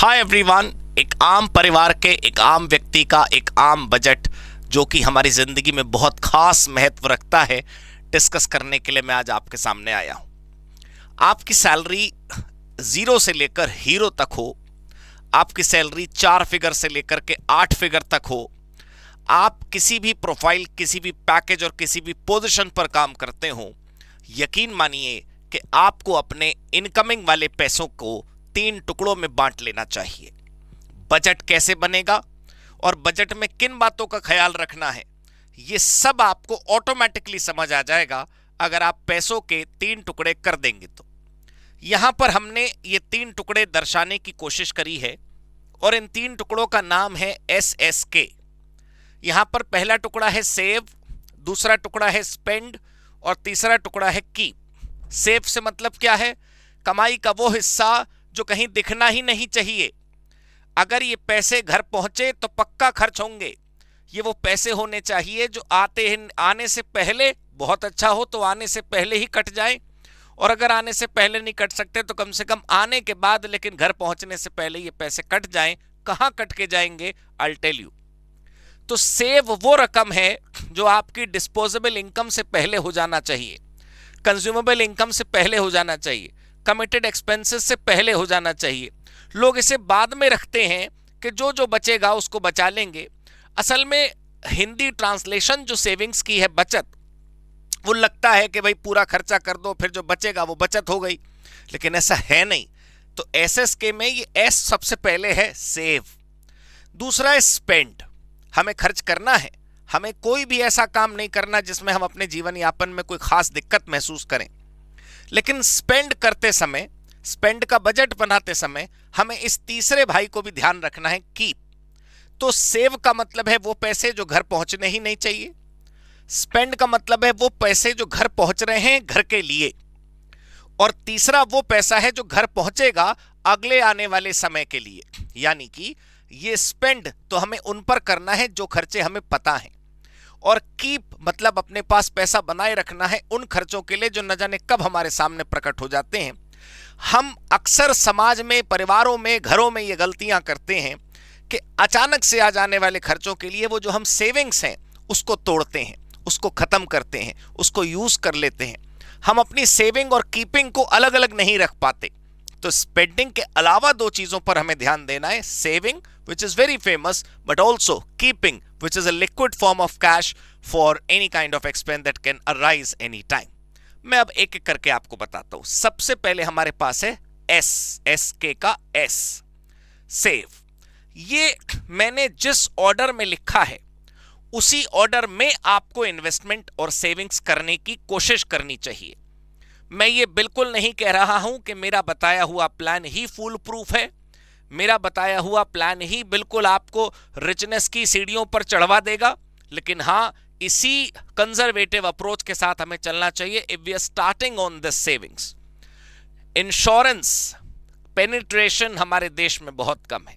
Hi everyone. एक आम परिवार के एक आम व्यक्ति का एक आम बजट जो कि हमारी ज़िंदगी में बहुत खास महत्व रखता है, डिस्कस करने के लिए मैं आज आपके सामने आया हूँ। आपकी सैलरी 0 से लेकर हीरो तक हो, आपकी सैलरी 4 फिगर से लेकर के 8 फिगर तक हो, आप किसी भी प्रोफाइल, किसी भी पैकेज और किसी भी पोजीशन पर काम करते हो, यकीन मानिए कि आपको अपने इनकमिंग वाले पैसों को 3 टुकड़ों में बांट लेना चाहिए। बजट कैसे बनेगा और बजट में किन बातों का ख्याल रखना है, ये सब आपको ऑटोमेटिकली समझ आ जाएगा अगर आप पैसों के 3 टुकड़े कर देंगे तो। यहां पर हमने ये 3 टुकड़े दर्शाने की कोशिश करी है और इन 3 टुकड़ों का नाम है SSK। यहां पर पहला टुकड़ा है सेव, दूसरा टुकड़ा है स्पेंड और तीसरा टुकड़ा है कीप। सेव से मतलब क्या है? कमाई का वो हिस्सा जो कहीं दिखना ही नहीं चाहिए। अगर ये पैसे घर पहुंचे तो पक्का खर्च होंगे। ये वो पैसे होने चाहिए जो आने से पहले, बहुत अच्छा हो तो आने से पहले ही कट जाए, और अगर आने से पहले नहीं कट सकते तो कम से कम आने के बाद, लेकिन घर पहुंचने से पहले ये पैसे कट जाएं। कहां कट के जाएंगे? I will tell you. तो सेव वो रकम है जो आपकी डिस्पोजेबल इनकम से पहले हो जाना चाहिए, कंज्यूमेबल इनकम से पहले हो जाना चाहिए, कमिटेड एक्सपेंसेस से पहले हो जाना चाहिए। लोग इसे बाद में रखते हैं कि जो जो बचेगा उसको बचा लेंगे। असल में हिंदी ट्रांसलेशन जो सेविंग्स की है, बचत, वो लगता है कि भाई पूरा खर्चा कर दो फिर जो बचेगा वो बचत हो गई, लेकिन ऐसा है नहीं। तो SSK में ये S सबसे पहले है, सेव। दूसरा है स्पेंड, हमें खर्च करना है। हमें कोई भी ऐसा काम नहीं करना जिसमें हम अपने जीवन यापन में कोई खास दिक्कत महसूस करें, लेकिन स्पेंड करते समय, स्पेंड का बजट बनाते समय हमें इस तीसरे भाई को भी ध्यान रखना है, कीप। तो सेव का मतलब है वो पैसे जो घर पहुंचने ही नहीं चाहिए, स्पेंड का मतलब है वो पैसे जो घर पहुंच रहे हैं घर के लिए, और तीसरा वो पैसा है जो घर पहुंचेगा अगले आने वाले समय के लिए। यानी कि ये स्पेंड तो हमें उन पर करना है जो खर्चे हमें पता है, और कीप मतलब अपने पास पैसा बनाए रखना है उन खर्चों के लिए जो न जाने कब हमारे सामने प्रकट हो जाते हैं। हम अक्सर समाज में, परिवारों में, घरों में ये गलतियां करते हैं कि अचानक से आ जाने वाले खर्चों के लिए वो जो हम सेविंग्स हैं उसको तोड़ते हैं, उसको खत्म करते हैं, उसको यूज कर लेते हैं। हम अपनी सेविंग और कीपिंग को अलग अलग नहीं रख पाते। तो स्पेंडिंग के अलावा 2 चीजों पर हमें ध्यान देना है, saving which is very famous, but also keeping, which is a liquid form of cash for any kind of expense that can arise any time. मैं अब एक एक करके आपको बताता हूं। सबसे पहले हमारे पास है SSK का S, सेव। ये मैंने जिस ऑर्डर में लिखा है उसी ऑर्डर में आपको इन्वेस्टमेंट और सेविंग्स करने की कोशिश करनी चाहिए। मैं ये बिल्कुल नहीं कह रहा हूं कि मेरा बताया हुआ प्लान ही फूल प्रूफ है, मेरा बताया हुआ प्लान ही बिल्कुल आपको रिचनेस की सीढ़ियों पर चढ़वा देगा, लेकिन हाँ, इसी कंजर्वेटिव अप्रोच के साथ हमें चलना चाहिए if we are starting on this savings. Insurance penetration हमारे देश में बहुत कम है।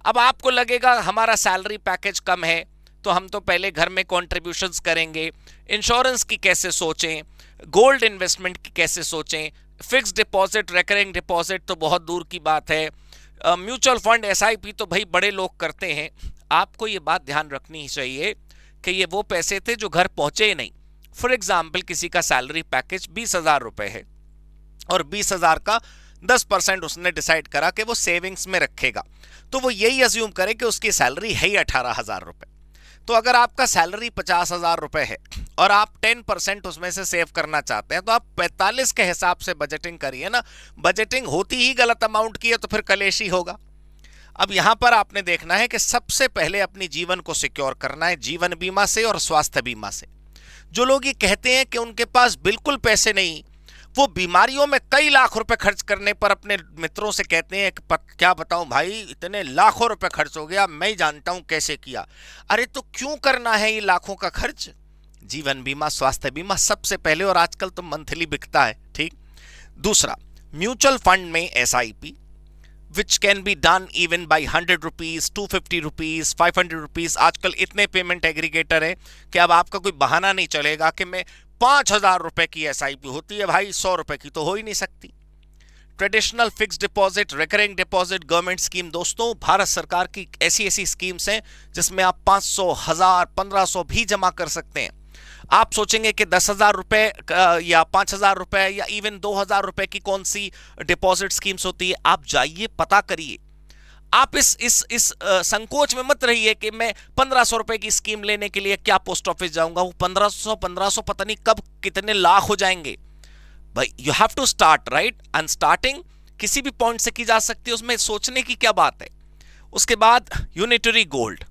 अब आपको लगेगा हमारा सैलरी पैकेज कम है तो हम तो पहले घर में कॉन्ट्रीब्यूशंस करेंगे, इंश्योरेंस की कैसे सोचें, गोल्ड इन्वेस्टमेंट की कैसे सोचें, फिक्स्ड डिपॉजिट, रिकरिंग डिपॉजिट तो बहुत दूर की बात है, म्यूचुअल फंड, SIP तो भाई बड़े लोग करते हैं। आपको ये बात ध्यान रखनी ही चाहिए कि ये वो पैसे थे जो घर पहुंचे ही नहीं। फॉर एग्जाम्पल, किसी का सैलरी पैकेज 20,000 रुपए है और 20,000 का 10% उसने डिसाइड करा कि वो सेविंग्स में रखेगा, तो वो यही अज्यूम करे कि उसकी सैलरी है ही 18,000 रुपए। तो अगर आपका सैलरी 50,000 रुपए है और आप 10% उसमें से सेव करना चाहते हैं तो आप 45 के हिसाब से बजटिंग करिए ना। बजटिंग होती ही गलत अमाउंट की है तो फिर कलेश ही होगा। अब यहां पर आपने देखना है कि सबसे पहले अपनी जीवन को सिक्योर करना है, जीवन बीमा से और स्वास्थ्य बीमा से। जो लोग ये कहते हैं कि उनके पास बिल्कुल पैसे नहीं, वो बीमारियों में कई लाख रुपए खर्च करने पर अपने मित्रों से कहते हैं कि क्या बताऊं भाई, इतने लाखों रुपए खर्च हो गया, मैं ही जानता हूं कैसे किया। अरे तो क्यों करना है ये लाखों का खर्च? जीवन बीमा, स्वास्थ्य बीमा सबसे पहले, और आजकल तो मंथली बिकता है, ठीक। दूसरा, म्यूचुअल फंड में SIP which can be done even by 100 rupees, 250 rupees, 500 rupees. आजकल इतने पेमेंट एग्रीगेटर है कि अब आपका कोई बहाना नहीं चलेगा कि मैं 5,000 रुपए की SIP होती है भाई, 100 रुपए की तो हो ही नहीं सकती। Traditional fixed deposit, recurring deposit, government scheme. दोस्तों, भारत सरकार की ऐसी ऐसी स्कीम्स हैं जिसमें आप 500, 1000, 1500 भी जमा कर सकते हैं। आप सोचेंगे कि 10,000 रुपए या 5,000 रुपए या इवन 2,000 रुपए की कौन सी डिपॉजिट स्कीम्स होती है। आप जाइए, पता करिए। आप इस संकोच में मत रहिए कि मैं 1500 रुपए की स्कीम लेने के लिए क्या पोस्ट ऑफिस जाऊंगा। वो 1500 पता नहीं कब कितने लाख हो जाएंगे। भाई, you have to start, right? And starting किसी भी पॉइंट से की जा सकती है, उसमें सोचने की क्या बात है। उसके बाद यूनिटरी गोल्ड।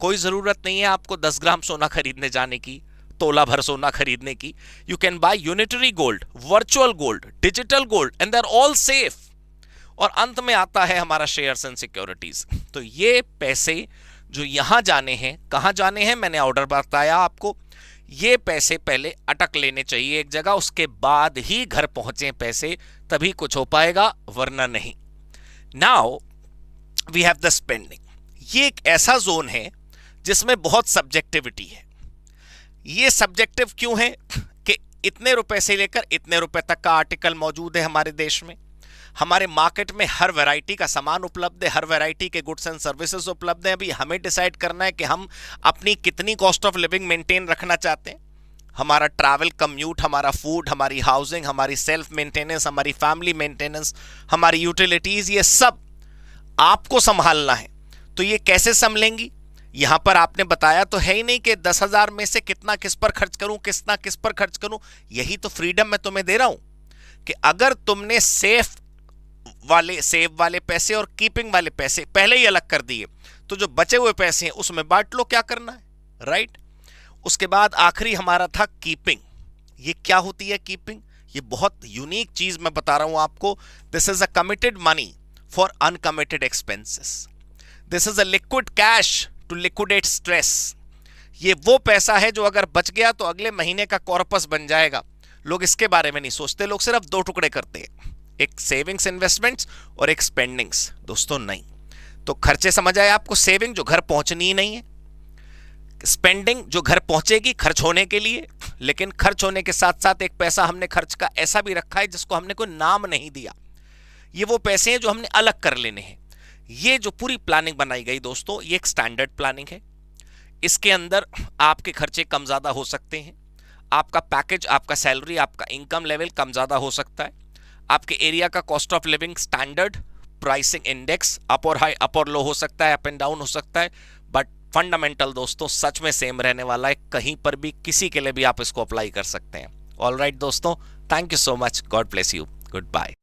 कोई जरूरत नहीं है आपको 10 ग्राम सोना खरीदने जाने की, तोला भर सोना खरीदने की। You can buy unitary gold, virtual gold, digital gold, and they are all safe. और अंत में आता है हमारा शेयर्स एंड सिक्योरिटीज। तो ये पैसे जो यहां जाने हैं, कहां जाने हैं, मैंने ऑर्डर बताया आपको। ये पैसे पहले अटक लेने चाहिए एक जगह, उसके बाद ही घर पहुंचे पैसे, तभी कुछ हो पाएगा, वरना नहीं। Now we have the spending. ये एक ऐसा जोन है जिसमें बहुत सब्जेक्टिविटी है। ये सब्जेक्टिव क्यों है कि इतने रुपए से लेकर इतने रुपए तक का आर्टिकल मौजूद है हमारे देश में। हमारे मार्केट में हर वैरायटी का सामान उपलब्ध है, हर वैरायटी के गुड्स एंड सर्विसेज उपलब्ध हैं। अभी हमें डिसाइड करना है कि हम अपनी कितनी कॉस्ट ऑफ लिविंग मेंटेन रखना चाहते हैं। हमारा ट्रैवल कम्यूट, हमारा फूड, हमारी हाउसिंग, हमारी सेल्फ मेंटेनेंस, हमारी फैमिली मेंटेनेंस, हमारी यूटिलिटीज, ये सब आपको संभालना है। तो ये कैसे संभलेंगी? यहां पर आपने बताया तो है ही नहीं कि 10,000 में से कितना किस पर खर्च करूं, कितना किस पर खर्च करूं। यही तो फ्रीडम मैं तुम्हें दे रहा हूं कि अगर तुमने सेव वाले पैसे और कीपिंग वाले पैसे पहले ही अलग कर दिए, तो जो बचे हुए पैसे हैं उसमें बांट लो, क्या करना है, राइट? उसके बाद आखिरी हमारा था कीपिंग। ये क्या होती है कीपिंग? ये बहुत यूनिक चीज मैं बता रहा हूं आपको। This is a committed money for uncommitted expenses. This is a liquid cash to liquidate stress. ये वो पैसा है जो अगर बच गया तो अगले महीने का कॉर्पस बन जाएगा। लोग इसके बारे में नहीं सोचते, लोग सिर्फ दो टुकड़े करते हैं, एक सेविंग्स इन्वेस्टमेंट्स और एक स्पेंडिंग्स। दोस्तों नहीं। तो खर्चे समझ आए आपको? सेविंग जो घर पहुंचनी ही नहीं है, स्पेंडिंग जो घर पहुंचेगी खर्च होने के लिए, लेकिन खर्च होने के साथ साथ एक पैसा हमने खर्च का ऐसा भी रखा है जिसको हमने कोई नाम नहीं दिया। ये वो पैसे हैं जो हमने अलग कर लेने हैं। ये जो पूरी प्लानिंग बनाई गई दोस्तों, ये एक स्टैंडर्ड प्लानिंग है। इसके अंदर आपके खर्चे कम ज्यादा हो सकते हैं, आपका पैकेज, आपका सैलरी, आपका इनकम लेवल कम ज्यादा हो सकता है, आपके एरिया का cost of living standard pricing index up और हाई, अप और लो हो सकता है, अप एंड डाउन हो सकता है, बट फंडामेंटल दोस्तों सच में सेम रहने वाला है। कहीं पर भी किसी के लिए भी आप इसको अप्लाई कर सकते हैं। ऑलराइट दोस्तों, thank you so much, god bless you, good bye.